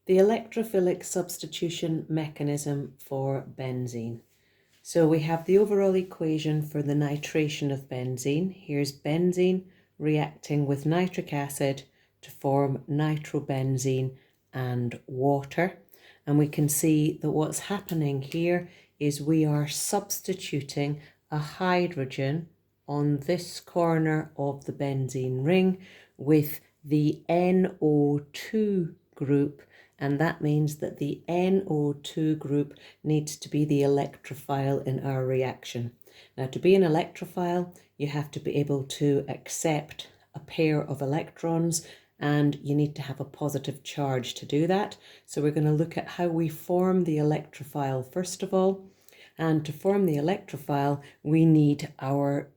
the electrophilic substitution mechanism for benzene. So we have the overall equation for the nitration of benzene. Here's benzene reacting with nitric acid to form nitrobenzene and water. And we can see that what's happening here is we are substituting a hydrogen on this corner of the benzene ring with the NO2 group, and that means that the NO2 group needs to be the electrophile in our reaction. Now, to be an electrophile, you have to be able to accept a pair of electrons, and you need to have a positive charge to do that. So we're going to look at how we form the electrophile first of all. And to form the electrophile, we need our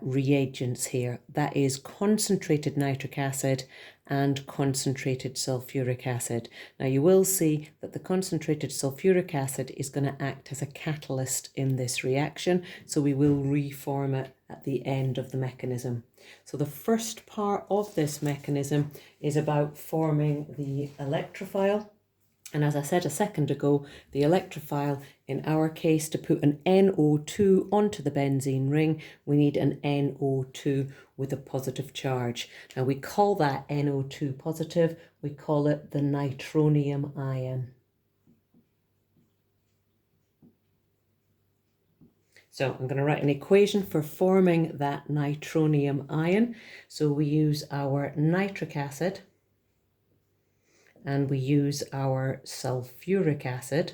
reagents here. That is concentrated nitric acid and concentrated sulfuric acid. Now you will see that the concentrated sulfuric acid is going to act as a catalyst in this reaction, so we will reform it at the end of the mechanism. So the first part of this mechanism is about forming the electrophile. And as I said a second ago, the electrophile, in our case, to put an NO2 onto the benzene ring, we need an NO2 with a positive charge. Now we call that NO2 positive, we call it the nitronium ion. So I'm going to write an equation for forming that nitronium ion. So we use our nitric acid, and we use our sulfuric acid,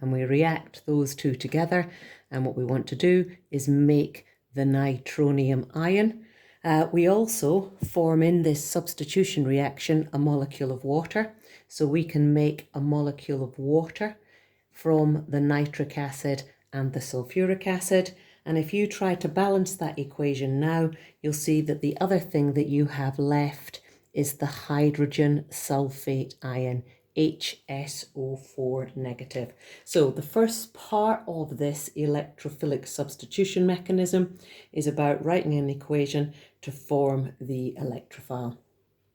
and we react those two together, and what we want to do is make the nitronium ion. We also form in this substitution reaction a molecule of water, so we can make a molecule of water from the nitric acid and the sulfuric acid. And if you try to balance that equation now, you'll see that the other thing that you have left is the hydrogen sulfate ion, HSO4 negative. So the first part of this electrophilic substitution mechanism is about writing an equation to form the electrophile.